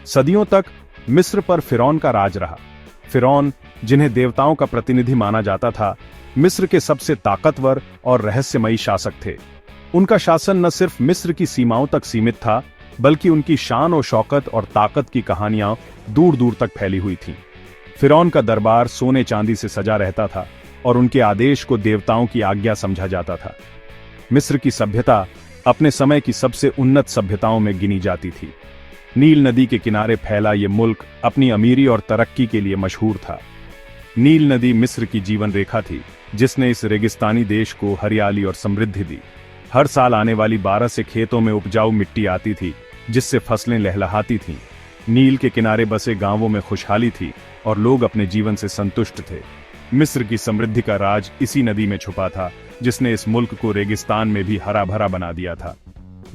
सदियों तक मिस्र पर फिरौन का राज रहा। फिरौन, जिन्हें देवताओं का प्रतिनिधि माना जाता था, मिस्र के सबसे ताकतवर और रहस्यमयी शासक थे। उनका शासन न सिर्फ मिस्र की सीमाओं तक सीमित था, बल्कि उनकी शान और शौकत और ताकत की कहानियां दूर दूर तक फैली हुई थीं। फिरौन का दरबार सोने चांदी से सजा रहता था और उनके आदेश को देवताओं की आज्ञा समझा जाता था। मिस्र की सभ्यता अपने समय की सबसे उन्नत सभ्यताओं में गिनी जाती थी। नील नदी के किनारे फैला ये मुल्क अपनी अमीरी और तरक्की के लिए मशहूर था। नील नदी मिस्र की जीवन रेखा थी, जिसने इस रेगिस्तानी देश को हरियाली और समृद्धि दी। हर साल आने वाली बारिश से खेतों में उपजाऊ मिट्टी आती थी, जिससे फसलें लहलहाती थीं। नील के किनारे बसे गांवों में खुशहाली थी और लोग अपने जीवन से संतुष्ट थे। मिस्र की समृद्धि का राज इसी नदी में छुपा था, जिसने इस मुल्क को रेगिस्तान में भी हरा भरा बना दिया था।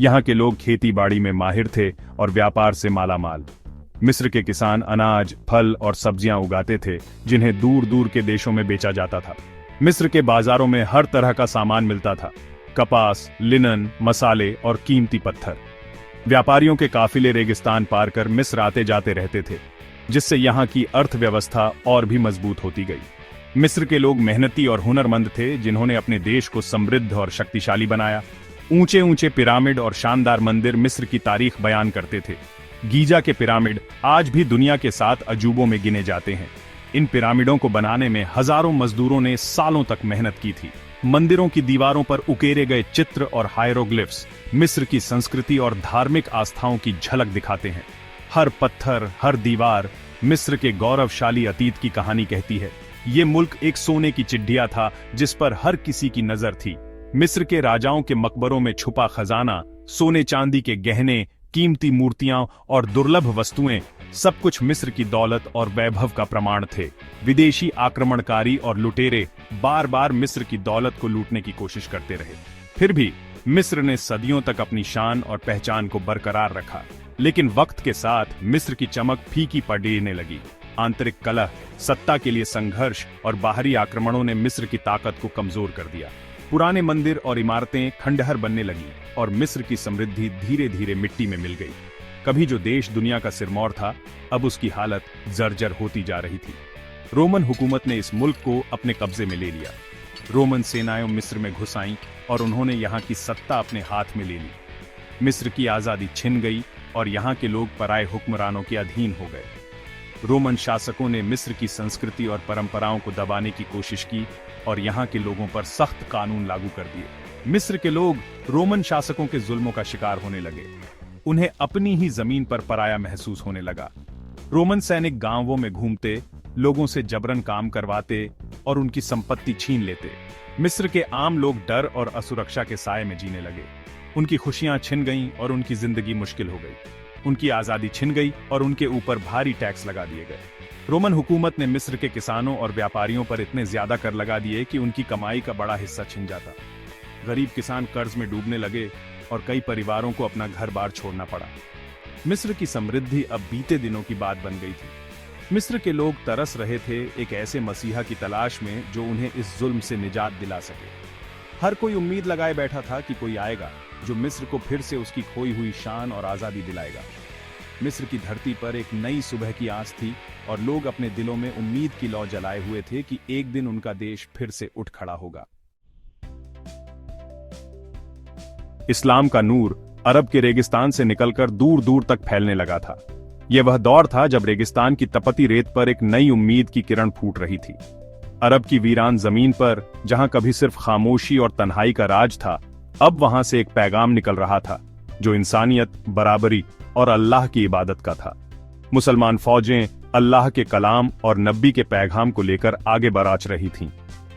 यहाँ के लोग खेती बाड़ी में माहिर थे और व्यापार से मालामाल। मिस्र के किसान अनाज, फल और सब्जियां उगाते थे, जिन्हें दूर दूर के देशों में बेचा जाता था। मिस्र के बाजारों में हर तरह का सामान मिलता था: कपास, लिनन, मसाले और कीमती पत्थर। व्यापारियों के काफिले रेगिस्तान पार कर मिस्र आते जाते रहते थे, जिससे यहाँ की अर्थव्यवस्था और भी मजबूत होती गई। मिस्र के लोग मेहनती और हुनरमंद थे, जिन्होंने अपने देश को समृद्ध और शक्तिशाली बनाया। ऊंचे ऊंचे पिरामिड और शानदार मंदिर मिस्र की तारीख बयान करते थे। गीजा के पिरामिड आज भी दुनिया के 7 अजूबों में गिने जाते हैं। इन पिरामिडों को बनाने में हजारों मजदूरों ने सालों तक मेहनत की थी। मंदिरों की दीवारों पर उकेरे गए चित्र और हायरोग्लिफ्स मिस्र की संस्कृति और धार्मिक आस्थाओं की झलक दिखाते हैं। हर पत्थर, हर दीवार मिस्र के गौरवशाली अतीत की कहानी कहती है। ये मुल्क एक सोने की चिड़िया था, जिस पर हर किसी की नजर थी। मिस्र के राजाओं के मकबरों में छुपा खजाना, सोने चांदी के गहने, कीमती मूर्तियां और दुर्लभ वस्तुएं, सब कुछ मिस्र की दौलत और वैभव का प्रमाण थे। विदेशी आक्रमणकारी और लुटेरे बार बार मिस्र की दौलत को लूटने की कोशिश करते रहे। फिर भी मिस्र ने सदियों तक अपनी शान और पहचान को बरकरार रखा। लेकिन वक्त के साथ मिस्र की चमक फीकी पड़ने लगी। आंतरिक कलह, सत्ता के लिए संघर्ष और बाहरी आक्रमणों ने मिस्र की ताकत को कमजोर कर दिया। पुराने मंदिर और इमारतें खंडहर बनने लगी और मिस्र की समृद्धि धीरे धीरे मिट्टी में मिल गई। कभी जो देश दुनिया का सिरमौर था, अब उसकी हालत जर्जर होती जा रही थी। रोमन हुकूमत ने इस मुल्क को अपने कब्जे में ले लिया। रोमन सेनाएं मिस्र में घुस आईं और उन्होंने यहाँ की सत्ता अपने हाथ में ले ली। मिस्र की आज़ादी छिन गई और यहाँ के लोग पराए हुक्मरानों के अधीन हो गए। रोमन शासकों ने मिस्र की संस्कृति और परंपराओं को दबाने की कोशिश की और यहाँ के लोगों पर सख्त कानून लागू कर दिए। मिस्र के लोग रोमन शासकों के जुल्मों का शिकार होने लगे। उन्हें अपनी ही जमीन पर पराया महसूस होने लगा। रोमन सैनिक गांवों में घूमते, लोगों से जबरन काम करवाते और उनकी संपत्ति छीन लेते। मिस्र के आम लोग डर और असुरक्षा के साए में जीने लगे। उनकी खुशियां छिन गईं और उनकी जिंदगी मुश्किल हो गई। उनकी आजादी छिन गई और उनके ऊपर भारी टैक्स लगा दिए गए। रोमन हुकूमत ने मिस्र के किसानों और व्यापारियों पर इतने ज्यादा कर लगा दिए कि उनकी कमाई का बड़ा हिस्सा छिन जाता। गरीब किसान कर्ज में डूबने लगे और कई परिवारों को अपना घर बार छोड़ना पड़ा। मिस्र की समृद्धि अब बीते दिनों की बात बन गई थी। मिस्र के लोग तरस रहे थे एक ऐसे मसीहा की तलाश में जो उन्हें इस जुल्म से निजात दिला सके। हर कोई उम्मीद लगाए बैठा था कि कोई आएगा जो मिस्र को फिर से उसकी खोई हुई शान और आजादी दिलाएगा। मिस्र की धरती पर एक नई सुबह की आस थी और लोग अपने दिलों में उम्मीद की लौ जलाए हुए थे कि एक दिन उनका देश फिर से उठ खड़ा होगा। इस्लाम का नूर अरब के रेगिस्तान से निकलकर दूर दूर तक फैलने लगा था। यह वह दौर था जब रेगिस्तान की तपती रेत पर एक नई उम्मीद की किरण फूट रही थी। अरब की वीरान जमीन पर जहां कभी सिर्फ खामोशी और तन्हाई का राज था, अब वहां से एक पैगाम निकल रहा था जो इंसानियत, बराबरी और अल्लाह की इबादत का था। मुसलमान फौजें अल्लाह के कलाम और नबी के पैगाम को लेकर आगे बराच रही थीं।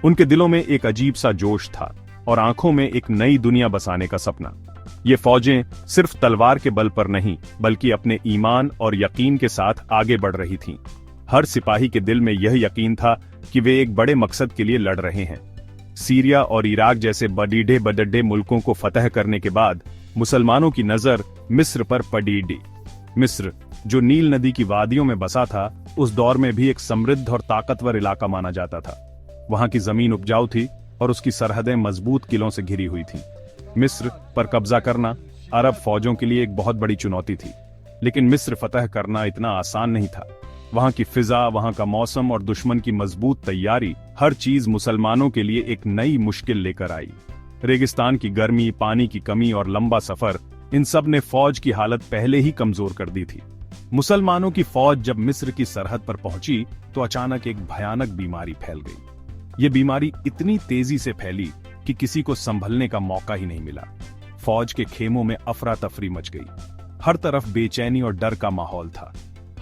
उनके दिलों में एक अजीब सा जोश था और आंखों में एक नई दुनिया बसाने का सपना। ये फौजें सिर्फ तलवार के बल पर नहीं, बल्कि अपने ईमान और यकीन के साथ आगे बढ़ रही थीं। हर सिपाही के दिल में यह यकीन था कि वे एक बड़े मकसद के लिए लड़ रहे हैं। सीरिया और इराक जैसे बडीढ़े बडड्डे मुल्कों को फतह करने के बाद मुसलमानों की नजर मिस्र पर पड़ी। मिस्र, जो नील नदी की वादियों में बसा था, उस दौर में भी एक समृद्ध और ताकतवर इलाका माना जाता था। वहां की जमीन उपजाऊ थी और उसकी सरहदें मजबूत किलों से घिरी हुई थीं। मिस्र पर कब्जा करना अरब फौजों के लिए एक बहुत बड़ी चुनौती थी। लेकिन मिस्र फतह करना इतना आसान नहीं था। वहां की फिजा, वहां का मौसम और दुश्मन की मजबूत तैयारी, हर चीज मुसलमानों के लिए एक नई मुश्किल लेकर आई। रेगिस्तान की गर्मी, पानी की कमी और लंबा सफर, इन सब ने फौज की हालत पहले ही कमजोर कर दी थी। मुसलमानों की फौज जब मिस्र की सरहद पर पहुंची तो अचानक एक भयानक बीमारी फैल गई। ये बीमारी इतनी तेजी से फैली कि किसी को संभलने का मौका ही नहीं मिला। फौज के खेमों में अफरा तफरी मच गई। हर तरफ बेचैनी और डर का माहौल था।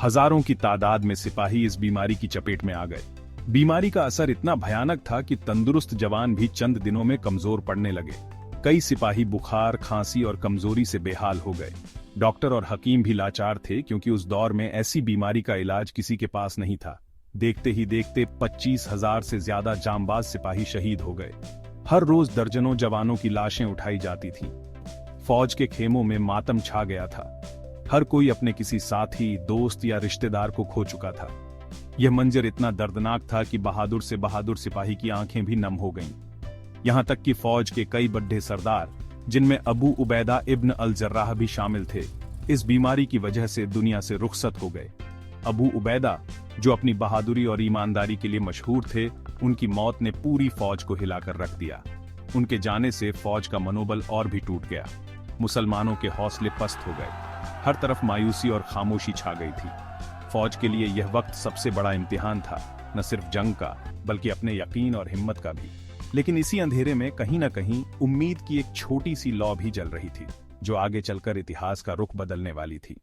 हजारों की तादाद में सिपाही इस बीमारी की चपेट में आ गए। बीमारी का असर इतना भयानक था कि तंदुरुस्त जवान भी चंद दिनों में कमजोर पड़ने लगे। कई सिपाही बुखार, खांसी और कमजोरी से बेहाल हो गए। डॉक्टर और हकीम भी लाचार थे, क्योंकि उस दौर में ऐसी बीमारी का इलाज किसी के पास नहीं था। देखते ही देखते 25,000 से ज्यादा जांबाज सिपाही शहीद हो गए। हर रोज दर्जनों जवानों की लाशें उठाई जाती थीं। फौज के खेमों में मातम छा गया था। हर कोई अपने किसी साथी, दोस्त या रिश्तेदार को खो चुका था। यह मंजर इतना दर्दनाक था कि बहादुर से बहादुर सिपाही की आंखें भी नम हो गईं। यहां तक कि फौज के कई बड़े सरदार, जिनमें अबू उबैदा इब्न अल जर्राह भी शामिल थे, इस बीमारी की वजह से दुनिया से रुखसत हो गए। अबू उबैदा, जो अपनी बहादुरी और ईमानदारी के लिए मशहूर थे, उनकी मौत ने पूरी फौज को हिलाकर रख दिया। उनके जाने से फौज का मनोबल और भी टूट गया। मुसलमानों के हौसले पस्त हो गए। हर तरफ मायूसी और खामोशी छा गई थी। फौज के लिए यह वक्त सबसे बड़ा इम्तिहान था, न सिर्फ जंग का, बल्कि अपने यकीन और हिम्मत का भी। लेकिन इसी अंधेरे में कहीं न कहीं उम्मीद की एक छोटी सी लौ भी जल रही थी, जो आगे चलकर इतिहास का रुख बदलने वाली थी।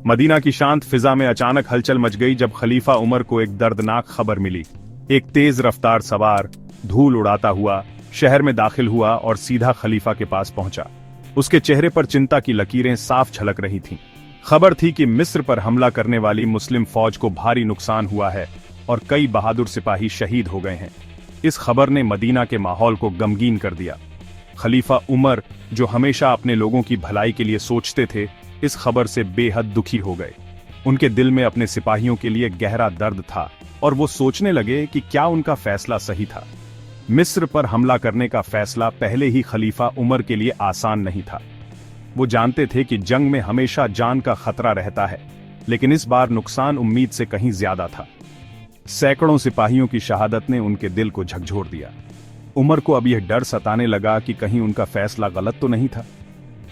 मदीना की शांत फिजा में अचानक हलचल मच गई जब खलीफा उमर को एक दर्दनाक खबर मिली। एक तेज रफ्तार सवार धूल उड़ाता हुआ शहर में दाखिल हुआ और सीधा खलीफा के पास पहुंचा। उसके चेहरे पर चिंता की लकीरें साफ झलक रही थीं। खबर थी कि मिस्र पर हमला करने वाली मुस्लिम फौज को भारी नुकसान हुआ है और कई बहादुर सिपाही शहीद हो गए हैं। इस खबर ने मदीना के माहौल को गमगीन कर दिया। खलीफा उमर, जो हमेशा अपने लोगों की भलाई के लिए सोचते थे, इस खबर से बेहद दुखी हो गए। उनके दिल में अपने सिपाहियों के लिए गहरा दर्द था और वो सोचने लगे कि क्या उनका फैसला सही था। मिस्र पर हमला करने का फैसला पहले ही खलीफा उमर के लिए आसान नहीं था। वो जानते थे कि जंग में हमेशा जान का खतरा रहता है, लेकिन इस बार नुकसान उम्मीद से कहीं ज्यादा था। सैकड़ों सिपाहियों की शहादत ने उनके दिल को झकझोर दिया। उमर को अब यह डर सताने लगा कि कहीं उनका फैसला गलत तो नहीं था।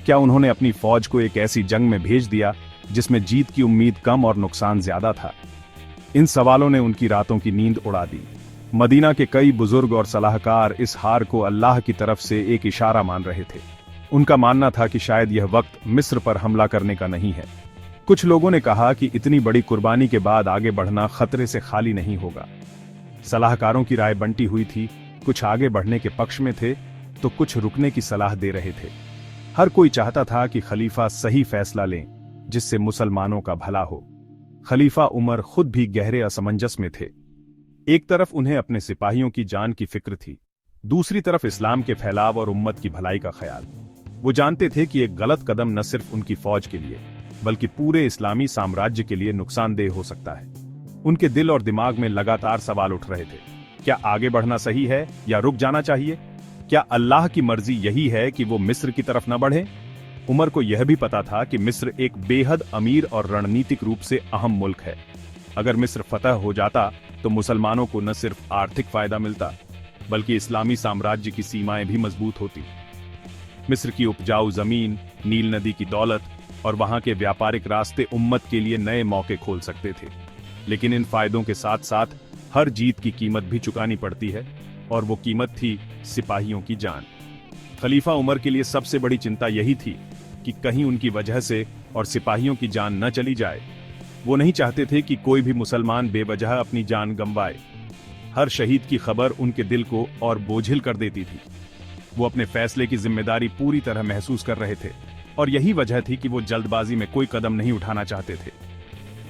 क्या उन्होंने अपनी फौज को एक ऐसी जंग में भेज दिया जिसमें जीत की उम्मीद कम और नुकसान ज्यादा था? इन सवालों ने उनकी रातों की नींद उड़ा दी। मदीना के कई बुजुर्ग और सलाहकार इस हार को अल्लाह की तरफ से एक इशारा मान रहे थे। उनका मानना था कि शायद यह वक्त मिस्र पर हमला करने का नहीं है। कुछ लोगों ने कहा कि इतनी बड़ी कुर्बानी के बाद आगे बढ़ना खतरे से खाली नहीं होगा। सलाहकारों की राय बंटी हुई थी। कुछ आगे बढ़ने के पक्ष में थे तो कुछ रुकने की सलाह दे रहे थे। हर कोई चाहता था कि खलीफा सही फैसला लें, जिससे मुसलमानों का भला हो। खलीफा उमर खुद भी गहरे असमंजस में थे। एक तरफ उन्हें अपने सिपाहियों की जान की फिक्र थी, दूसरी तरफ इस्लाम के फैलाव और उम्मत की भलाई का ख्याल। वो जानते थे कि एक गलत कदम न सिर्फ उनकी फौज के लिए, बल्कि पूरे इस्लामी साम्राज्य के लिए नुकसानदेह हो सकता है। उनके दिल और दिमाग में लगातार सवाल उठ रहे थे। क्या आगे बढ़ना सही है या रुक जाना चाहिए? क्या अल्लाह की मर्जी यही है कि वो मिस्र की तरफ न बढ़े? उमर को यह भी पता था कि मिस्र एक बेहद अमीर और रणनीतिक रूप से अहम मुल्क है। अगर मिस्र फतह हो जाता तो मुसलमानों को न सिर्फ आर्थिक फायदा मिलता, बल्कि इस्लामी साम्राज्य की सीमाएं भी मजबूत होती। मिस्र की उपजाऊ जमीन, नील नदी की दौलत और वहां के व्यापारिक रास्ते उम्मत के लिए नए मौके खोल सकते थे। लेकिन इन फायदों के साथ साथ हर जीत की कीमत भी चुकानी पड़ती है, और वो कीमत थी सिपाहियों की जान। खलीफा उमर के लिए सबसे बड़ी चिंता यही थी कि कहीं उनकी वजह से और सिपाहियों की जान न चली जाए। वो नहीं चाहते थे कि कोई भी मुसलमान बेवजह अपनी जान गंवाए। हर शहीद की खबर उनके दिल को और बोझिल कर देती थी। वो अपने फैसले की जिम्मेदारी पूरी तरह महसूस कर रहे थे, और यही वजह थी कि वो जल्दबाजी में कोई कदम नहीं उठाना चाहते थे।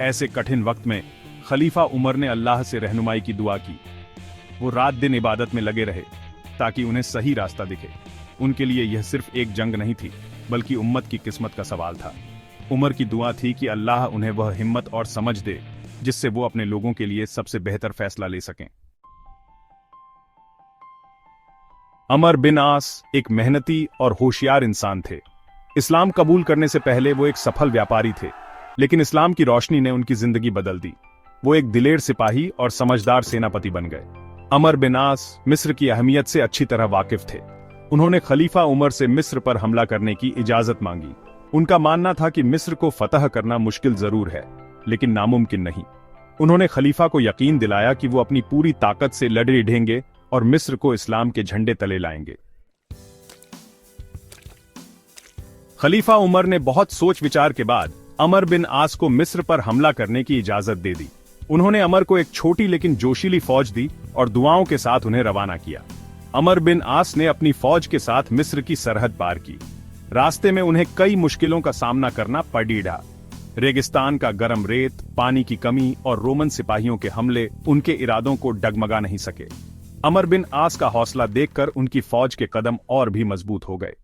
ऐसे कठिन वक्त में खलीफा उमर ने अल्लाह से रहनुमाई की दुआ की। वो रात दिन इबादत में लगे रहे ताकि उन्हें सही रास्ता दिखे। उनके लिए यह सिर्फ एक जंग नहीं थी, बल्कि उम्मत की किस्मत का सवाल था। उमर की दुआ थी कि अल्लाह उन्हें वह हिम्मत और समझ दे जिससे वो अपने लोगों के लिए सबसे बेहतर फैसला ले सकें। अमर बिन आस एक मेहनती और होशियार इंसान थे। इस्लाम कबूल करने से पहले वो एक सफल व्यापारी थे, लेकिन इस्लाम की रोशनी ने उनकी जिंदगी बदल दी। वो एक दिलेर सिपाही और समझदार सेनापति बन गए। अमर बिन आस मिस्र की अहमियत से अच्छी तरह वाकिफ थे। उन्होंने खलीफा उमर से मिस्र पर हमला करने की इजाजत मांगी। उनका मानना था कि मिस्र को फतह करना मुश्किल जरूर है, लेकिन नामुमकिन नहीं। उन्होंने खलीफा को यकीन दिलाया कि वो अपनी पूरी ताकत से लड़ेंगे और मिस्र को इस्लाम के झंडे तले लाएंगे। खलीफा उमर ने बहुत सोच विचार के बाद अमर बिन आस को मिस्र पर हमला करने की इजाजत दे दी। उन्होंने अमर को एक छोटी लेकिन जोशीली फौज दी और दुआओं के साथ उन्हें रवाना किया। अमर बिन आस ने अपनी फौज के साथ मिस्र की सरहद पार की। रास्ते में उन्हें कई मुश्किलों का सामना करना पड़ा। रेगिस्तान का गर्म रेत, पानी की कमी और रोमन सिपाहियों के हमले उनके इरादों को डगमगा नहीं सके। अमर बिन आस का हौसला देखकर उनकी फौज के कदम और भी मजबूत हो गए।